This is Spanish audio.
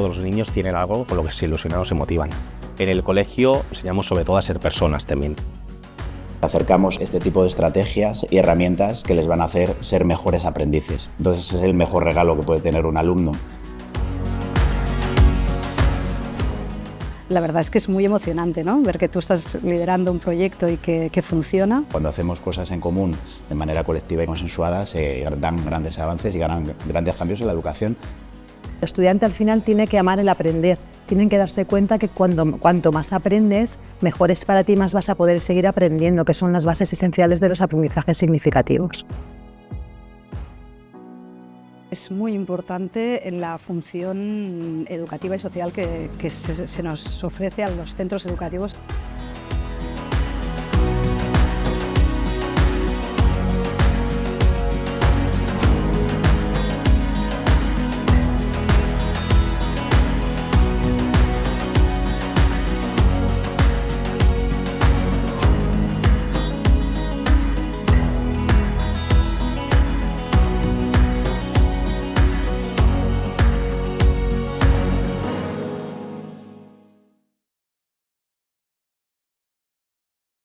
todos los niños tienen algo con lo que se ilusionan o se motivan. En el colegio enseñamos sobre todo a ser personas también. Acercamos este tipo de estrategias y herramientas que les van a hacer ser mejores aprendices. Entonces es el mejor regalo que puede tener un alumno. La verdad es que es muy emocionante, ¿no? Ver que tú estás liderando un proyecto y que funciona. Cuando hacemos cosas en común, de manera colectiva y consensuada, se dan grandes avances y ganan grandes cambios en la educación. El estudiante al final tiene que amar el aprender. Tienen que darse cuenta que cuanto más aprendes, mejor es para ti, más vas a poder seguir aprendiendo, que son las bases esenciales de los aprendizajes significativos. Es muy importante la función educativa y social que se nos ofrece a los centros educativos.